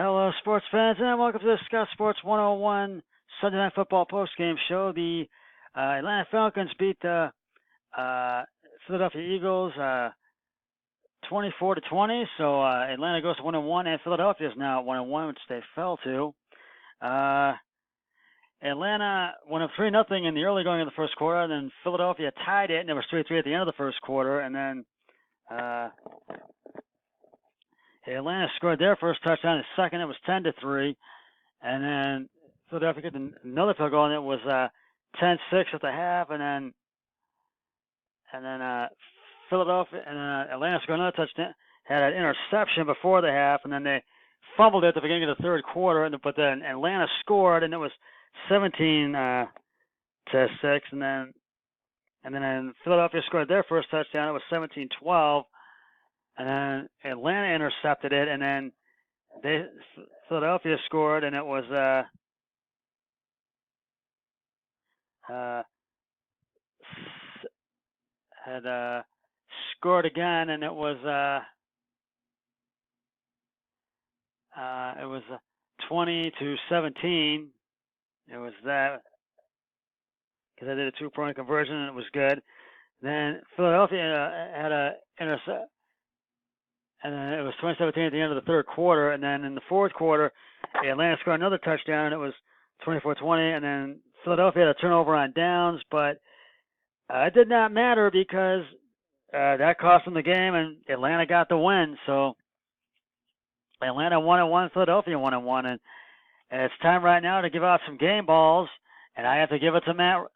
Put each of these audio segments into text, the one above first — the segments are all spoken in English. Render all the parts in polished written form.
Hello, sports fans, and welcome to the Scout Sports 101 Sunday Night Football postgame show. The Atlanta Falcons beat the Philadelphia Eagles 24-20. So Atlanta goes to 1-1, and Philadelphia is now at 1-1, which they fell to. Atlanta went up 3-0 in the early going of the first quarter, and then Philadelphia tied it, and it was 3-3 at the end of the first quarter, and then Atlanta scored their first touchdown. The second, it was 10-3, and then Philadelphia got another field goal, and it was 10-6 at the half, and then Philadelphia and Atlanta scored another touchdown. Had an interception before the half, and then they fumbled it at the beginning of the third quarter. But then Atlanta scored, and it was 17-6, and then Philadelphia scored their first touchdown. It was 17-12. And then Atlanta intercepted it, and then Philadelphia scored, and it was scored again, and it was 20-17. It was that because I did a 2-point conversion, and it was good. Then Philadelphia had a intercept. And then it was 20-17 at the end of the third quarter. And then in the fourth quarter, Atlanta scored another touchdown, and it was 24-20. And then Philadelphia had a turnover on downs, but it did not matter because that cost them the game, and Atlanta got the win. So Atlanta 1-1, Philadelphia 1-1, and it's time right now to give out some game balls. And I have to give it to Matt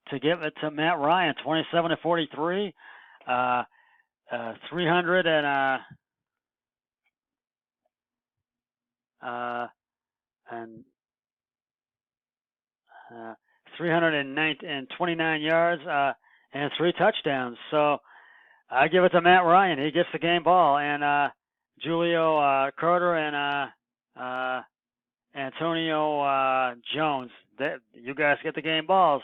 Ryan, 27-43, 300 and 329 yards and 3 touchdowns. So I give it to Matt Ryan. He gets the game ball, and Julio Carter and Antonio Jones. You guys get the game balls.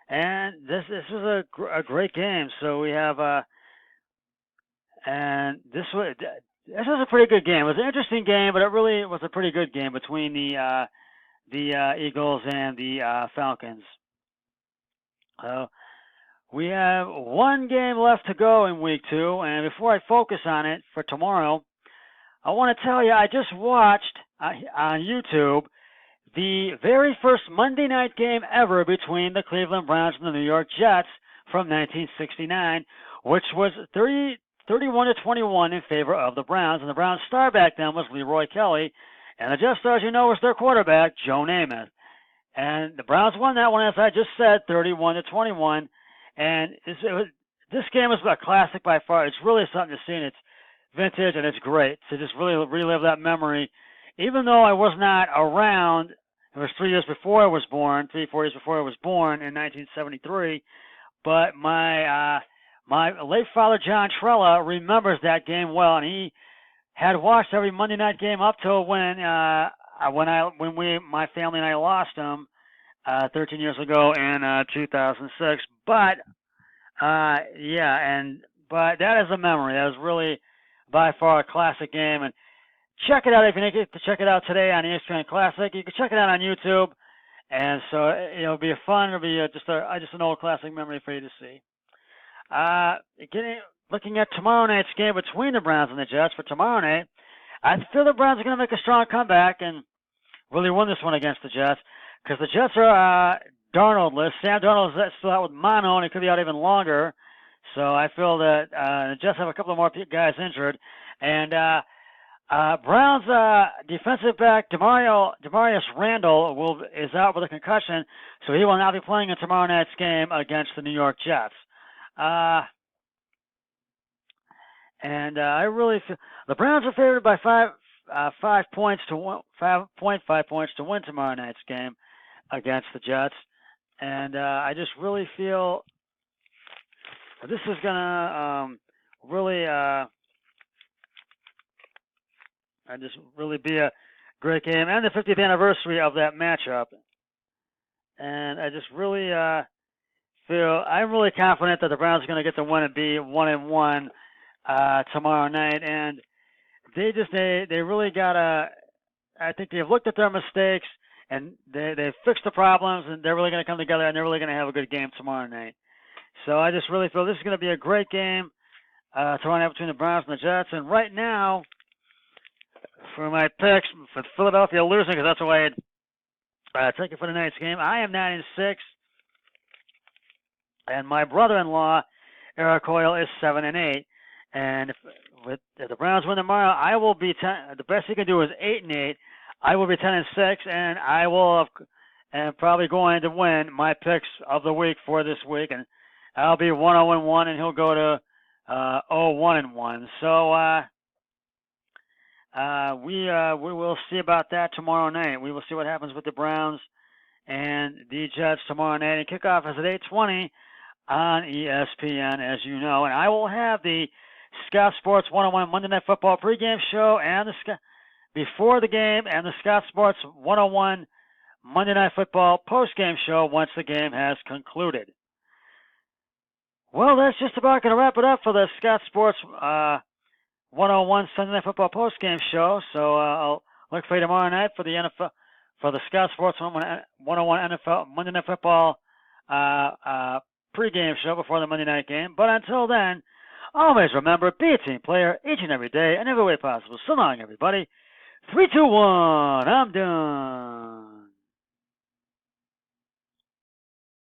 And this was a great game. So we have and this was a pretty good game. It was an interesting game, but it really was a pretty good game between the Eagles and the Falcons. We have one game left to go in week 2, and before I focus on it for tomorrow, I want to tell you I just watched on YouTube the very first Monday night game ever between the Cleveland Browns and the New York Jets from 1969, which was 31-21 in favor of the Browns, and the Browns' star back then was Leroy Kelly, and the Jets star, as you know, was their quarterback, Joe Namath. And the Browns won that one, as I just said, 31-21, and this game was a classic by far. It's really something to see, and it's vintage, and it's great to just really relive that memory. Even though I was not around, it was 4 years before I was born in 1973, but my late father, John Trella, remembers that game well, and he had watched every Monday night game up till when my family and I lost him 13 years ago in 2006. But but that is a memory. That was really by far a classic game, and check it out if you need to check it out today on ESPN Classic. You can check it out on YouTube, and so it'll be it'll be just an old classic memory for you to see. Looking at tomorrow night's game between the Browns and the Jets for tomorrow night, I feel the Browns are going to make a strong comeback and really win this one against the Jets, because the Jets are Darnoldless. Sam Darnold is still out with mono, and he could be out even longer. So I feel that the Jets have a couple of more guys injured, and Browns defensive back Demarius Randall is out with a concussion, so he will not be playing in tomorrow night's game against the New York Jets. I really feel the Browns are favored by 5 points to 5.5 points to win tomorrow night's game against the Jets, and I just really feel this is gonna really be a great game, and the 50th anniversary of that matchup, and I just really feel I'm really confident that the Browns are going to get the win and be 1-1 tomorrow night, and they really gotta I think they've looked at their mistakes and they fixed the problems, and they're really going to come together, and they're really going to have a good game tomorrow night. So I just really feel this is going to be a great game tomorrow night between the Browns and the Jets. And right now, for my picks for Philadelphia losing, because that's the way I'd take it for tonight's game, I am 9-6, and my brother-in-law Eric Hoyle is 7-8. And if the Browns win tomorrow, I will be 10. The best he can do is 8-8. I will be 10-6, and I will probably going to win my picks of the week for this week, and I'll be 1-0-1, and he'll go to 0-1-1. So we will see about that tomorrow night. We will see what happens with the Browns and the Jets tomorrow night. And kickoff is at 8:20 on ESPN, as you know. And I will have the Scott Sports 101 Monday Night Football pregame show and before the game, and the Scott Sports 101 Monday Night Football postgame show once the game has concluded. Well, that's just about going to wrap it up for the Scott Sports 101 Sunday Night Football postgame show. So I'll look for you tomorrow night for the NFL, for the Scott Sports 101 NFL Monday Night Football pregame show before the Monday night game. But until then, always remember, be a team player each and every day and every way possible. So long, everybody. 3, 2, 1. I'm done.